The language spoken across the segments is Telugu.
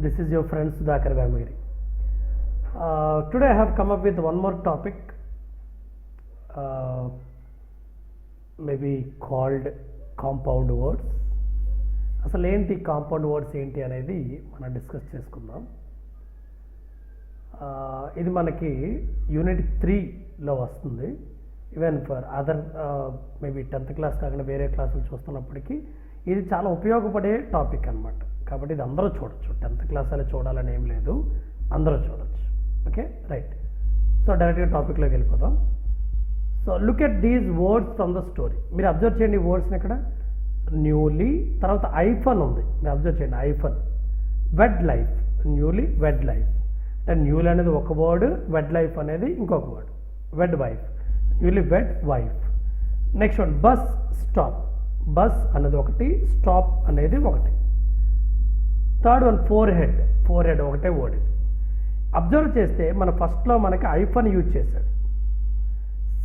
This is your friend Sudhakar Vamagiri. Today I have come up with one more topic, maybe called compound words. అసలు ఏంటి కాంపౌండ్ వర్డ్స్ ఏంటి అనేది మనం డిస్కస్ చేసుకుందాం. ఇది మనకి యూనిట్ 3లో వస్తుంది. Even for other maybe 10th class కాకుండా వేరే క్లాసులు చూస్తున్నప్పటికీ ఇది చాలా ఉపయోగపడే టాపిక్ అనమాట. కాబట్టి ఇది అందరూ చూడొచ్చు. 10th క్లాస్ అలా చూడాలని ఏం లేదు, అందరూ చూడొచ్చు. Okay, right. సో డైరెక్ట్గా టాపిక్లోకి వెళ్ళిపోదాం. So look at these words from the story. మీరు అబ్జర్వ్ చేయండి ఈ వర్డ్స్ని. ఇక్కడ న్యూలీ, తర్వాత ఐఫన్ ఉంది, మీరు అబ్జర్వ్ చేయండి. ఐఫన్, వెడ్ లైఫ్, న్యూలీ వెడ్ లైఫ్. అంటే న్యూలీ అనేది ఒక వర్డ్, వెడ్ లైఫ్ అనేది ఇంకొక వర్డ్. వెడ్ వైఫ్, న్యూలీ వెడ్ wife. Next one bus stop. Bus అనేది ఒకటి, స్టాప్ అనేది ఒకటి. Third one four head. Four head ఒకటే వర్డ్. అబ్జర్వ్ చేస్తే మన ఫస్ట్లో మనకి ఐఫన్ యూజ్ చేశాడు.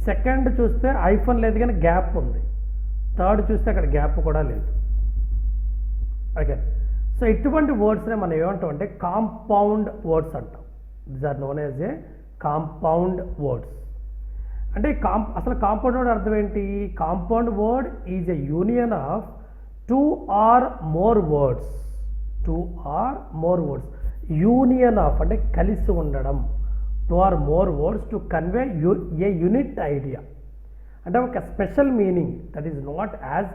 సెకండ్ చూస్తే ఐఫన్ లేదు కానీ గ్యాప్ ఉంది. థర్డ్ చూస్తే అక్కడ గ్యాప్ కూడా లేదు. ఓకే, సో ఇటువంటి వర్డ్స్నే మనం ఏమంటాం అంటే కాంపౌండ్ వర్డ్స్ అంటాం. These are known as a compound words. అంటే అసలు కాంపౌండ్ వర్డ్ అర్థం ఏంటి? Compound word is a union of 2 or more words. 2 or more words. Union of అంటే కలిసి ఉండడం. 2 or more words to convey a unit idea. అంటే ఒక special meaning that is not as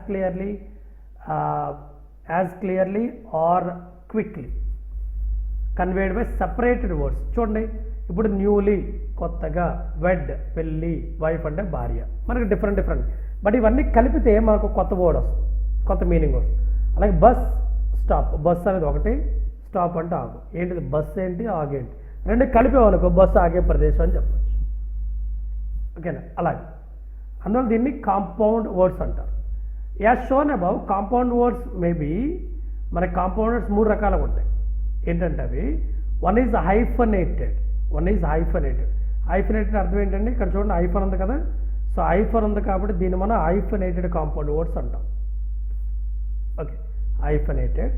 clearly or quickly conveyed by separated words. చూడండి, ఇప్పుడు న్యూలీ కొత్తగా, వెడ్ పెళ్ళి, వైఫ్ అంటే భార్య, మనకి డిఫరెంట్. బట్ ఇవన్నీ కలిపితే మనకు కొత్త వర్డ్ వస్తుంది, కొత్త మీనింగ్ వస్తుంది. అలాగే బస్ స్టాప్. బస్ అనేది ఒకటి, స్టాప్ అంటే ఆగు. ఏంటిది? బస్ ఏంటి, ఆగేంటి, రెండు కలిపేవనుకో బస్సు ఆగే ప్రదేశం అని చెప్పచ్చు. ఓకేనా? అలాగే అందువల్ల దీన్ని కాంపౌండ్ వర్డ్స్ అంటారు. As shown above, compound words maybe మనకి కాంపౌండ్ వర్డ్స్ 3 రకాలుగా ఉంటాయి. ఏంటంటే అవి వన్ ఈజ్ హైఫనేటెడ్. హైఫనేటెడ్ అర్థం ఏంటంటే ఇక్కడ చూడండి ఐఫన్ ఉంది కదా. సో ఐఫన్ ఉంది కాబట్టి దీన్ని మనం హైఫనేటెడ్ కాంపౌండ్ వర్డ్స్ అంటాం. Okay, hyphenated.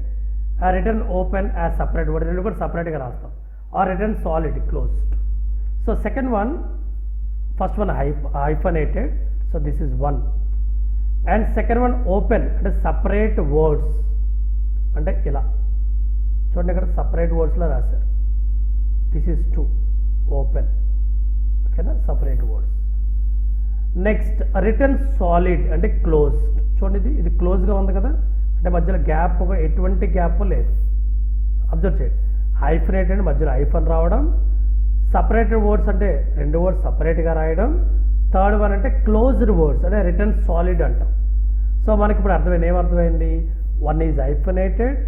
Written open as separate word, రెండు కూడా సపరేట్గా రాస్తాం. Or written solid closed. So second one, first one hyphenated, so this is 1. And second one open, అంటే సపరేట్ వర్డ్స్. అంటే ఇలా చూడండి, ఇక్కడ సపరేట్ వర్డ్స్లో రాశారు. This is 2, open. ఓకేనా, separate words. Next written solid, అంటే క్లోజ్డ్. చూడండి, ఇది క్లోజ్గా ఉంది కదా, అంటే మధ్యలో గ్యాప్, ఎటువంటి గ్యాప్ లేదు. అబ్జర్వ్ చేయండి, హైఫనేటెడ్ మధ్యలో ఐఫన్ రావడం, సపరేటెడ్ వర్డ్స్ అంటే 2 వర్డ్స్ సపరేట్గా రాయడం, థర్డ్ వన్ అంటే క్లోజ్డ్ వర్డ్స్ అంటే రిటర్న్ సాలిడ్ అంటాం. సో మనకి ఇప్పుడు అర్థమైంది, ఏమర్థమైంది? One is hyphenated,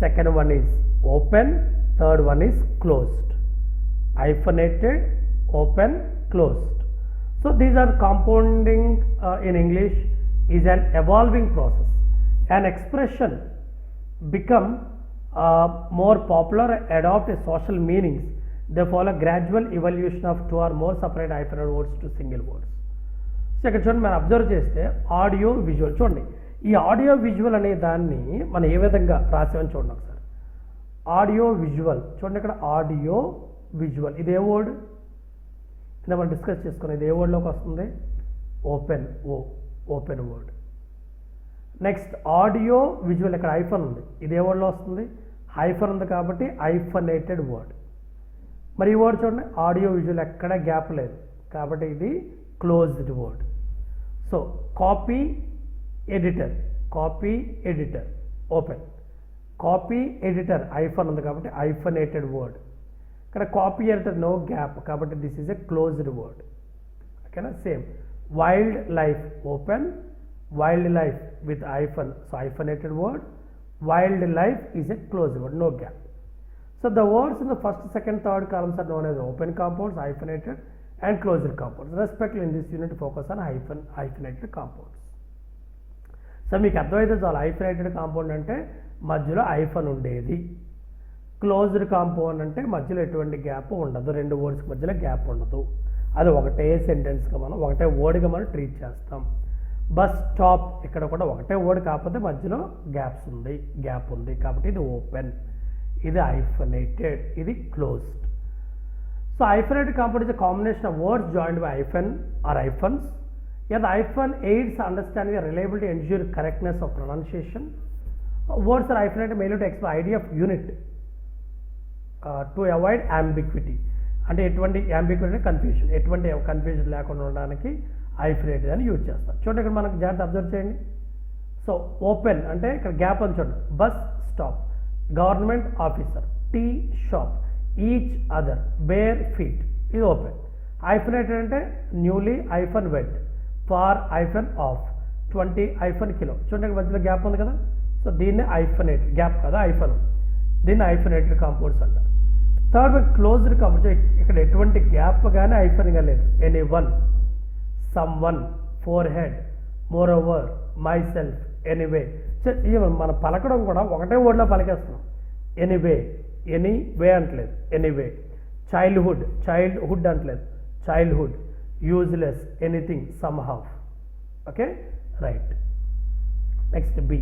second one is open, third one is closed. Hyphenated, open, closed. So these are compounding in English is an evolving process. An expression become more popular, adopt a social meanings. They follow gradual evolution of 2 or more separate hyphenated words to single words. So ఇక్కడ చూడండి, మనం అబ్జర్వ్ చేస్తే ఆడియో విజువల్. చూడండి, ఈ ఆడియో విజువల్ అనే దాన్ని మనం ఏ విధంగా రాసామని చూడండి ఒకసారి. ఆడియో విజువల్ చూడండి, ఇక్కడ ఆడియో విజువల్. ఇది ఏ వర్డ్? ఇలా మనం డిస్కస్ చేసుకున్నాం. ఇది ఏ వర్డ్లోకి వస్తుంది? Open. Open word. Next audio visual, ఇక్కడ ఐఫన్ ఉంది, ఇది ఏ వర్డ్లో వస్తుంది? హైఫన్ ఉంది కాబట్టి హైఫనేటెడ్ వర్డ్. మరి ఈ వర్డ్ చూడండి, ఆడియో విజువల్, ఎక్కడ గ్యాప్ లేదు కాబట్టి ఇది closed word. So copy editor, open. Copy editor, hyphen ఉంది కాబట్టి హైఫనేటెడ్ వర్డ్. ఇక్కడ కాపీ ఎడిటర్, నో గ్యాప్ కాబట్టి this is a closed word. ఓకేనా? Same wild life, open. Wild life with hyphen, so hyphenated word. Wild life is a closed word, no gap. So the words in the first, second, third columns are known as open compounds, hyphenated and closed compounds. Respectively, in this unit focus on hyphenated compounds. So మీకు అర్థమైతే చాలు, హైఫనేటెడ్ కాంపౌండ్ అంటే మధ్యలో ఐఫన్ ఉండేది. క్లోజ్డ్ కాంపౌండ్ అంటే మధ్యలో ఎటువంటి గ్యాప్ ఉండదు, 2 వర్డ్స్ మధ్యలో గ్యాప్ ఉండదు. అది ఒకటే సెంటెన్స్గా మనం, ఒకటే వర్డ్గా మనం ట్రీట్ చేస్తాం. బస్ స్టాప్, ఇక్కడ కూడా ఒకటే వర్డ్ కాకపోతే మధ్యలో గ్యాప్ ఉంది కాబట్టి ఇది ఓపెన్. ఇది hyphenated, ఇది closed. So hyphenated compound is a combination of words joined by hyphen or hyphens. Here the hyphen aids understanding the reliability and ensure correctness of pronunciation. Words are hyphenated mainly to express idea of unit to avoid ambiguity. అంటే ఎటువంటి ambiguity కన్ఫ్యూజన్, ఎటువంటి కన్ఫ్యూజన్ లేకుండా ఉండడానికి hyphenated అని యూజ్ చేస్తారు. చూడండి ఇక్కడ మనకు జాగ్రత్త అబ్జర్వ్ చేయండి. సో ఓపెన్ అంటే ఇక్కడ గ్యాప్ అని చూడండి. Bus stop, government officer, tea shop, each other, bare feet, ఇది ఓపెన్. hyphenated అంటే newly hyphen wed, far hyphen off, 20 hyphen kilo. చూడండి మధ్యలో గ్యాప్ ఉంది కదా, సో దీన్ని hyphenated, గ్యాప్ కదా హైఫన్, దీన్ని hyphenated కాంపౌండ్స్ అంటారు. థర్డ్ వన్ క్లోజ్డ్ కాంపౌండ్, ఇక్కడ ఎటువంటి గ్యాప్ కానీ హైఫన్గా లేదు. Anyone, someone, forehead, moreover, myself, anyway. Even మనం పలకడం కూడా ఒకటే వర్డ్లో పలికేస్తున్నాం. ఎనీవే, ఎనీ వే అంటలేదు, ఎనీవే. చైల్డ్హుడ్, చైల్డ్హుడ్ అంటలేదు, childhood. Useless, anything, somehow. Okay, right. Next B.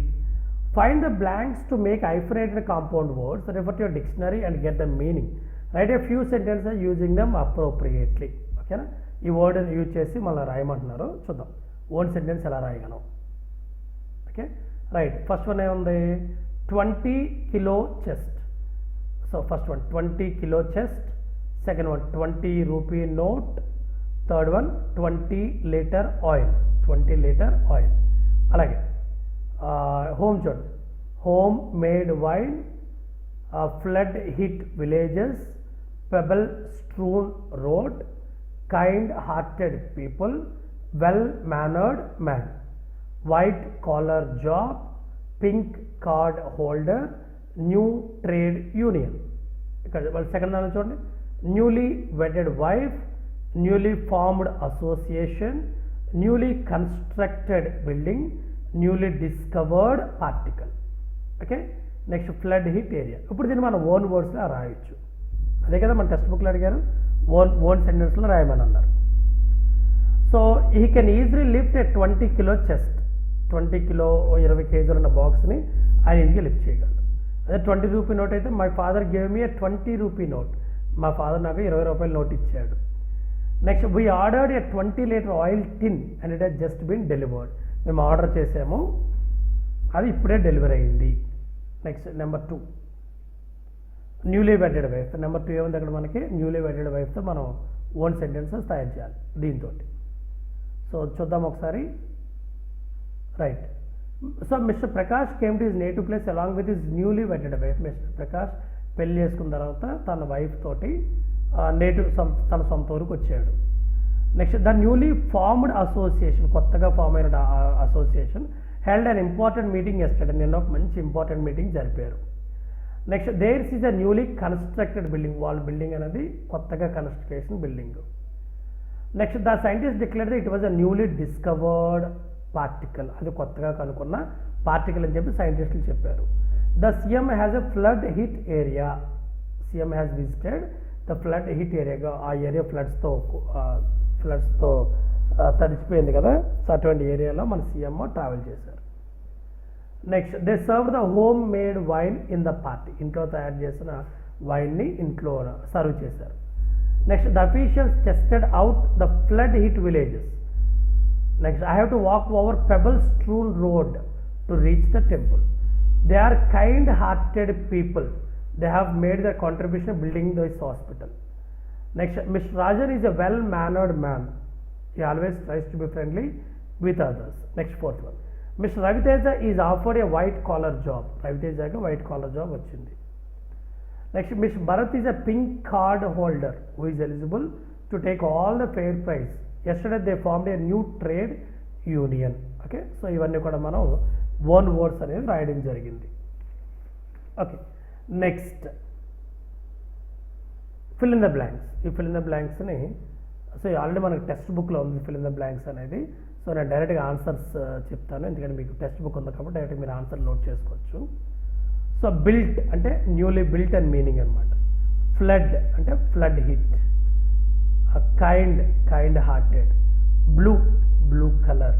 Find the blanks to make hyphenated compound words. Refer to your dictionary and get the meaning. Write a few sentences using them appropriately. ఓకేనా, ఈ వర్డ్ యూజ్ చేసి మళ్ళీ రాయమంటున్నారు, చూద్దాం వర్డ్ సెంటెన్స్ ఎలా రాయగలం. Okay, right. ఫస్ట్ వన్ ఏముంది, 20 kilo chest. So first one 20 kilo chest. Second one 20 rupee note. Third one 20 litre oil, 20 litre oil. అలాగే హోమ్ చూడండి, home made wine, flood hit villages, pebble strewn road, kind hearted people, well mannered man, white collar job, pink card holder, new trade union. ఇక్కడ వాళ్ళు సెకండ్ దాన్ని చూడండి, newly wedded wife, newly formed association, newly constructed building, newly discovered particle. Okay, next flood hit area. ఇప్పుడు దీన్ని మనం ఓన్ వర్డ్స్లో రాయొచ్చు, అదే కదా మన టెక్స్ట్ బుక్లో అడిగారు, ఓన్ సెంటెన్స్లో రాయమని అన్నారు. So he can easily lift A 20 kilo chest. 20 kilo 20 కేజీలు ఉన్న బాక్స్ని ఆయన ఈజీగా లిఫ్ట్ చేయగలరు. అదే 20 రూపీ నోట్ అయితే my father gave me a 20 rupee note, మా ఫాదర్ నాకు 20 రూపాయల నోట్ ఇచ్చాడు. Next we ordered a 20 litre oil tin and it has just been delivered. మేము ఆర్డర్ చేసాము, అది ఇప్పుడే డెలివరీ అయింది. Next number 2 newly wedded wife. Number 2 ఏముంది అక్కడ మనకి, న్యూలీ వెడెడ్ వైఫ్తో మనం ఓన్ సెంటెన్సెస్ తయారు చేయాలి దీంతో. సో చూద్దాం ఒకసారి. Right. So mister Prakash came to his native place along with his newly wedded wife. Mister Prakash పెళ్లి చేసుకున్న తర్వాత తన వైఫ్ తోటి తన సొంత ఊరికి వచ్చాడు. Next the newly formed association, కొత్తగా ఫామ్ అయిన association held an important meeting yesterday. నిన్న ఒక మంచి ఇంపార్టెంట్ మీటింగ్ జరిపారు. Next there's is a newly constructed building, వాళ్ళ బిల్డింగ్ అనేది కొత్తగా కన్స్ట్రక్ట్ చేసిన building. Next the scientist declared it was a newly discovered particle, అది కొత్తగా కనుక్కున్న పార్టికల్ అని చెప్పి సైంటిస్టులు చెప్పారు. The CM has a flood hit area. CM has visited the flood hit area. ఆ ఏరియా ఫ్లడ్స్తో తడిచిపోయింది కదా, సో అటువంటి ఏరియాలో మన సీఎం ట్రావెల్ చేశారు. Next they serve the home made wine in the party. ఇంట్లో తయారు చేసిన వైన్ని ఇంట్లో సర్వ్ చేశారు. Next the officials tested out the flood hit villages. Next I have to walk over pebble strewn road to reach the temple. They are kind hearted people. They have made their contribution building this hospital. Next, Mr. Rajan is a well-mannered man. He always tries to be friendly with others. Next, fourth one. Mr. Raviteja is offered a white-collar job. Raviteja ki white-collar job vachindi. Next, Mr. Bharat is a pink card holder who is eligible to take all the fair prize. Yesterday, they formed a new trade union. Okay, so ivanni kuda manam one words anedi rayadam jarigindi. Okay. Next fill in the blanks. ఈ ఫిల్ ఇన్ ద బ్లాంక్స్ని సో ఆల్రెడీ మనకి టెక్స్ట్ బుక్లో ఉంది ఫిల్ ఇన్ ద బ్లాంక్స్ అనేది. సో నేను డైరెక్ట్గా ఆన్సర్స్ చెప్తాను, ఎందుకంటే మీకు టెక్స్ట్ బుక్ ఉంది కాబట్టి డైరెక్ట్గా మీరు ఆన్సర్ నోట్ చేసుకోవచ్చు. సో బిల్ట్ అంటే న్యూలీ బిల్ట్ అని మీనింగ్ అనమాట. ఫ్లడ్ అంటే flood hit. Kind hearted. Blue colour.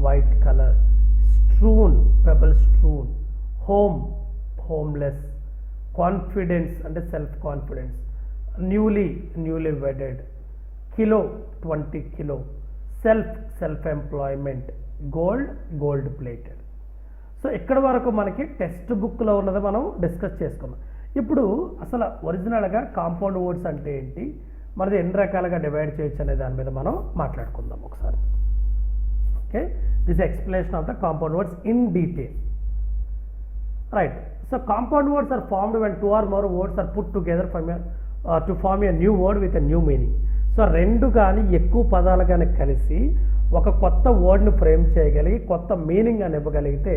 White colour. Strewn pebble strewn. Homeless, confidence అంటే self confidence, newly wedded, kilo 20 kilo, self employment, gold plated. So ఇక్కడ వరకు మనకి టెక్స్ట్ బుక్లో ఉన్నది మనం డిస్కస్ చేసుకున్నాం. ఇప్పుడు అసలు ఒరిజినల్గా కాంపౌండ్ వర్డ్స్ అంటే ఏంటి, మనది ఎన్ని రకాలుగా డివైడ్ చేయొచ్చు అనే దాని మీద మనం మాట్లాడుకుందాం ఒకసారి. Okay, this explanation of the compound words in detail. Right, so compound words are formed when 2 or more words are put together to form a new word with a new meaning. So రెండు కానీ ఎక్కువ పదాలు కానీ కలిసి ఒక కొత్త వర్డ్ని ఫ్రేమ్ చేయగలిగి కొత్త మీనింగ్ అని ఇవ్వగలిగితే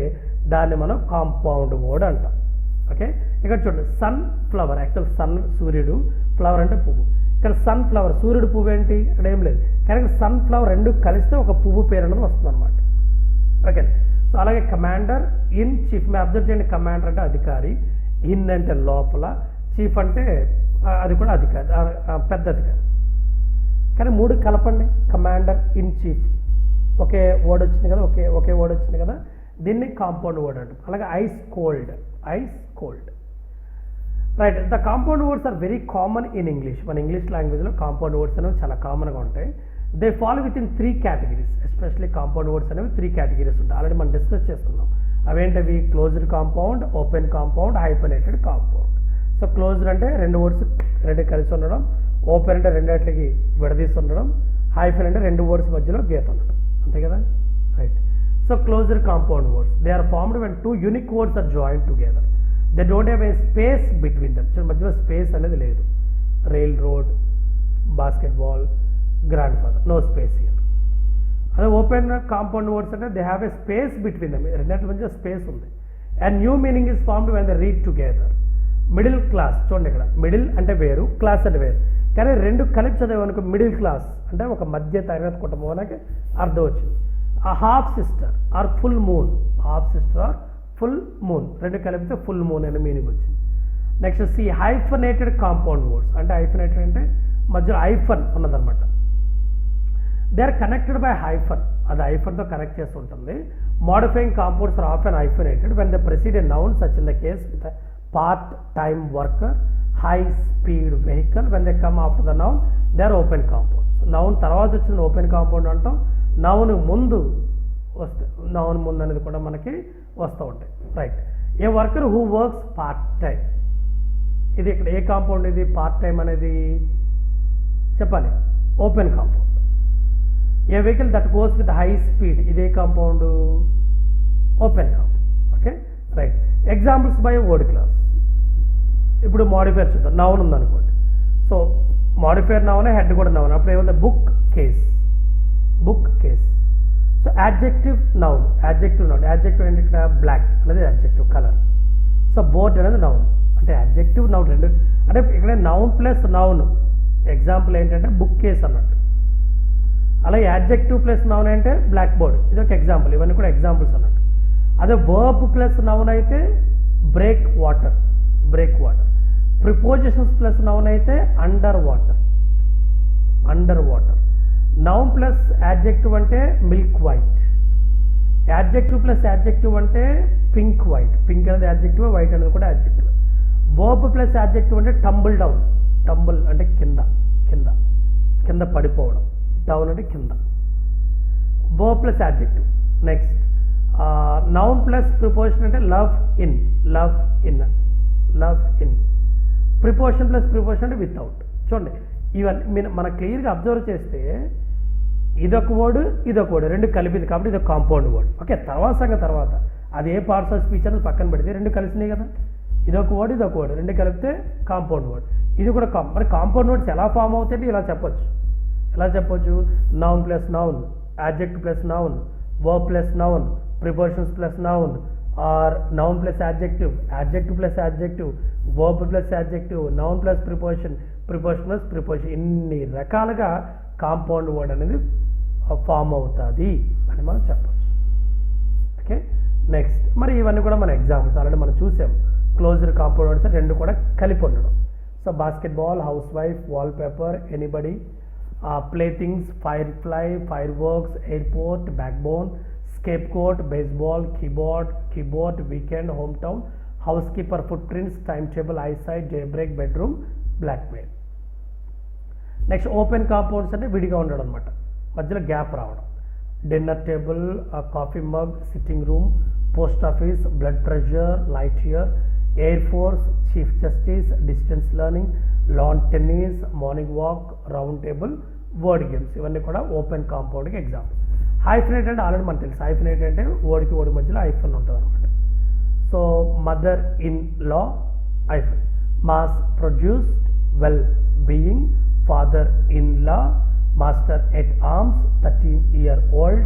దాన్ని మనం కాంపౌండ్ వర్డ్ అంటాం. ఓకే, ఇక్కడ చూడండి, సన్ ఫ్లవర్, యాక్చువల్ సన్ సూర్యుడు, ఫ్లవర్ అంటే పువ్వు. ఇక్కడ సన్ ఫ్లవర్, సూర్యుడు పువ్వు ఏంటి, ఇక్కడ ఏం లేదు, కానీ సన్ ఫ్లవర్ రెండు కలిస్తే ఒక పువ్వు పేరు అనేది వస్తుంది అనమాట. ఓకే, సో అలాగే కమాండర్, ఇన్ చీఫ్, మీరు అబ్జర్వ్ చేయండి, కమాండర్ అంటే అధికారి, ఇన్ అంటే లోపల, చీఫ్ అంటే అది కూడా అధికారి, పెద్ద అధికారి. కానీ మూడు కలపండి, commander, in chief, okay word వచ్చింది కదా, ఒకే వర్డ్ వచ్చింది కదా, దీన్ని కాంపౌండ్ వర్డ్ అంటాం. అలాగే ice cold. Right, the compound words are very common in English. మన ఇంగ్లీష్ లాంగ్వేజ్లో కాంపౌండ్ వర్డ్స్ అనేవి చాలా కామన్గా ఉంటాయి. They follow with in 3 categories. Especially compound words అనేవి 3 categories ఉంటాయి. ఆల్రెడీ మనం డిస్కస్ చేసుకున్నాం. అవేంటవి, closed compound, open compound, hyphenated compound. So closed అంటే రెండు వర్డ్స్ రెండు కలిసి ఉండడం, ఓపెన్ అంటే రెండింటికి విడదీసి ఉండడం, హైఫన్ అంటే రెండు వర్డ్స్ మధ్యలో గీత ఉండడం, అంతే కదా. Right, so closed compound words, they are formed when 2 unique words are joined together. They don't have a space between them. మధ్యలో స్పేస్ అనేది లేదు. Railroad, basketball, grandfather, no space here. అదే ఓపెన్ కాంపౌండ్ వర్డ్స్ అంటే they have a space between them, రెండింటి మధ్య స్పేస్ ఉంది. And new meaning is formed when they read together. Middle class, చూడండి ఇక్కడ మిడిల్ అంటే వేరు, క్లాస్ అంటే వేరు, కానీ రెండు కలిపి చదివానుకో మిడిల్ క్లాస్ అంటే ఒక మధ్య తరగతి కుటుంబం అనేది అర్థం వచ్చింది. ఆ half sister or full moon, రెండు కలిపితే ఫుల్ మూన్ అనే మీనింగ్ వచ్చింది. Next C hyphenated compound words, అంటే హైఫనేటెడ్ అంటే మధ్యలో హైఫన్ ఉన్నదన్నమాట. They are connected by hyphen, అది హైఫన్తో కనెక్ట్ చేసి ఉంటుంది. Modifying compounds are often hyphenated when they precede a noun such in the case with a part-time worker, high-speed vehicle. When they come after the noun they are open compounds. Noun తర్వాత వచ్చిన ఓపెన్ కాంపౌండ్ అంటాం, నౌన్ ముందు అనేది కూడా మనకి వస్తూ ఉంటాయి. Right, a worker who works part time, ఇది ఇక్కడ ఏ కాంపౌండ్, ఇది పార్ట్ టైం అనేది చెప్పాలి, open compound. A vehicle that goes with high speed, ఇదే compound, open compound. Okay, right, examples by word class. ఇప్పుడు మాడిఫైర్ చూద్దాం. నౌన్ ఉందనుకోండి, సో మాడిఫైర్ నౌనే, హెడ్ కూడా నౌన్. అప్పుడు ఏముంది, book case. So adjective noun, adjective ఏంటి, ఇక్కడ బ్లాక్ అనేది యాడ్జెక్టివ్ కలర్. సో బోర్డ్ అనేది నౌన్, అంటే యాడ్జెక్టివ్ నౌన్ రెండు, అంటే ఇక్కడ నౌన్ ప్లస్ నౌన్. ఎగ్జాంపుల్ ఏంటంటే బుక్ కేస్ అన్నట్టు. అలాగే యాడ్జెక్టివ్ ప్లస్ నౌన్ అంటే బ్లాక్ బోర్డ్, ఇది ఒక ఎగ్జాంపుల్. ఇవన్నీ కూడా ఎగ్జాంపుల్స్ అన్నట్టు. అదే వర్బ్ ప్లస్ నౌన్ అయితే break water. Prepositions plus noun అయితే under water. Noun plus adjective అంటే milk white. Adjective plus adjective అంటే పింక్ వైట్. పింక్ అనేది యాడ్జెక్టివ్, వైట్ అనేది కూడా యాడ్జెక్టివ్. వర్బ్ ప్లస్ యాడ్జెక్టివ్ అంటే టంబుల్ డౌన్. టంబుల్ అంటే కింద పడిపోవడం, డౌన్ అంటే కింద. Verb plus adjective. Next noun plus preposition అంటే love in. Preposition plus preposition అంటే వితౌట్. చూడండి, ఇవన్నీ మన క్లియర్గా అబ్జర్వ్ చేస్తే ఇదొక వర్డ్ రెండు కలిపింది కాబట్టి ఇది కాంపౌండ్ వర్డ్. ఓకే, తర్వాత అది ఏ పార్ట్స్ ఆఫ్ స్పీచ్ అనేది పక్కన పెడితే రెండు కలిసినాయి కదా, ఇదొక వర్డ్ రెండు కలిపితే కాంపౌండ్ వర్డ్. ఇది కూడా మరి కాంపౌండ్ వర్డ్స్ ఎలా ఫామ్ అవుతాయి ఇలా చెప్పొచ్చు. Noun plus noun, adjective plus noun, verb plus noun, prepositions plus noun, or noun plus adjective plus adjective, verb plus adjective, noun plus preposition plus preposition. ఇన్ని రకాలుగా కాంపౌండ్ వర్డ్ అనేది ఫామ్ అవుతుంది అని మనం చెప్పచ్చు. ఓకే, నెక్స్ట్ మరి ఇవన్నీ కూడా మన ఎగ్జాంపుల్స్ ఆల్రెడీ మనం చూసాం. క్లోజ్డ్ కాంపౌండ్ వర్డ్స్ రెండు కూడా కలిపి ఉండడం. So basketball, house wife, wall paper, anybody, playthings, fire fly, fire works, airport, back bone, scape goat, baseball, keyboard, weekend, home town, housekeeper footprints, timetable, eyesight, daybreak, bedroom, blackmail. Next open compounds అంటే విడిగా ఉండడం అనమాట, మధ్యలో గ్యాప్ రావడం. Dinner table, coffee mug, sitting room, post office, blood pressure, light year, air force, chief justice, distance learning, lawn tennis, morning walk, round table, word games, ఇవన్నీ కూడా ఓపెన్ కాంపౌండ్కి ఎగ్జాంపుల్. హైఫనేట్ అంటే ఆల్రెడీ మనకు తెలుసు, హైఫనేట్ అంటే ఓడికి ఓడి మధ్యలో హైఫన్ ఉంటుంది అనమాట. So mother in law hyphen, mass produced, well being, father in law, master at arms, 13-year-old,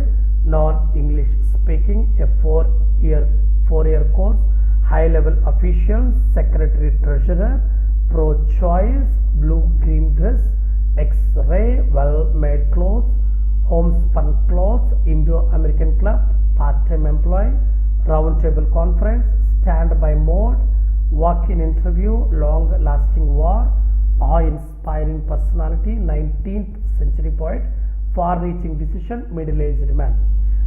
non-English speaking, a 4-year course, high level officials, secretary treasurer, pro-choice, blue green dress, x-ray, well made clothes, homespun clothes, Indo-American club, part-time employee, round table conference, standby mode, walk-in interview, long lasting war, awe-inspiring personality, 19th century poet, far-reaching decision, middle-aged man.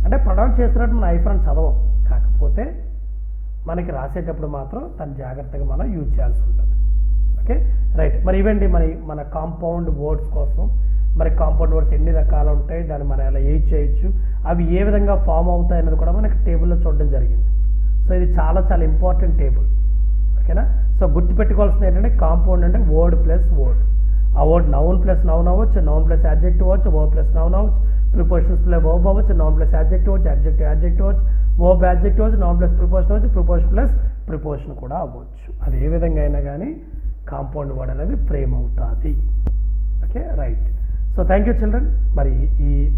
అంటే ప్రొనౌన్స్ చేస్తున్నట్టు మన ఐఫోన్ చదవం, కాకపోతే మనకి రాసేటప్పుడు మాత్రం తను జాగ్రత్తగా మనం యూజ్ చేయాల్సి ఉంటుంది. Okay right. మరి ఇవండి మన కాంపౌండ్ వర్డ్స్ కోసం. మరి కాంపౌండ్ వర్డ్స్ ఎన్ని రకాలు ఉంటాయి, దాన్ని మనం ఎలా యూజ్ చేయొచ్చు, అవి ఏ విధంగా ఫామ్ అవుతాయి అనేది కూడా మనకి టేబుల్లో చూడడం జరిగింది. సో ఇది చాలా చాలా ఇంపార్టెంట్ టేబుల్. ఓకేనా. సో గుర్తుపెట్టుకోవాల్సింది ఏంటంటే కాంపౌండ్ అంటే వర్డ్ ప్లస్ వర్డ్. ఆ వర్డ్ నౌన్ ప్లస్ నౌన్ అవ్వచ్చు, నౌన్ ప్లస్ యాడ్జెక్టివ్ అవ్వచ్చు, వర్బ్ ప్లస్ నౌన్ అవ్వచ్చు, ప్రిపోజిషన్స్ ప్లస్ వర్బ్ అవ్వచ్చు, నౌన్ ప్లస్ యాడ్జెక్టివ్ అవ్వచ్చు, యాడ్జెక్టివ్ అవ్వచ్చు, వర్బ్ యాడ్జెక్టివ్ అవ్వచ్చు, నౌన్ ప్లస్ ప్రిపోజిషన్ అవ్వచ్చు, ప్రిపోజిషన్ ప్లస్ ప్రిపోజిషన్ కూడా అవ్వచ్చు. అది ఏ విధంగా అయినా కానీ కాంపౌండ్ వర్డ్ అనేది ఫ్రేమ్ అవుతుంది. Okay right. So thank you children. మరి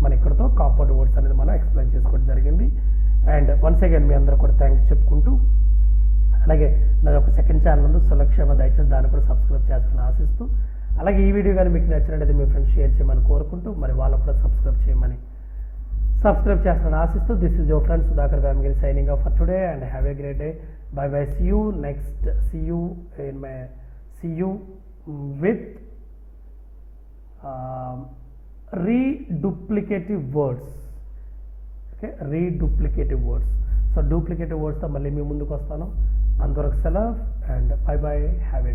మన ఇక్కడతో కాంపౌండ్ వర్డ్స్ అనేది మనం ఎక్స్ప్లెయిన్ చేసుకోవడం జరిగింది. అండ్ వన్స్ అగైన్ మీ అందరూ కూడా థ్యాంక్స్ చెప్పుకుంటూ, అలాగే నాది ఒక సెకండ్ ఛానల్ ఉంది సులక్షేమ, దయచేసి దాన్ని కూడా సబ్స్క్రైబ్ చేస్తారని ఆశిస్తూ, అలాగే ఈ వీడియో కానీ మీకు నచ్చినట్లయితే మీ ఫ్రెండ్స్ షేర్ చేయమని కోరుకుంటూ, మరి వాళ్ళు కూడా సబ్స్క్రైబ్ చేస్తారని ఆశిస్తూ, this is your friend Sudhakar Vemagiri signing off for today and have a great day. Bye bye. See you with reduplicative words. Okay, reduplicative words. So duplicative వర్డ్స్తో మళ్ళీ మీ ముందుకు వస్తాను. అంతవరకు సెలవ్ and bye bye. Have A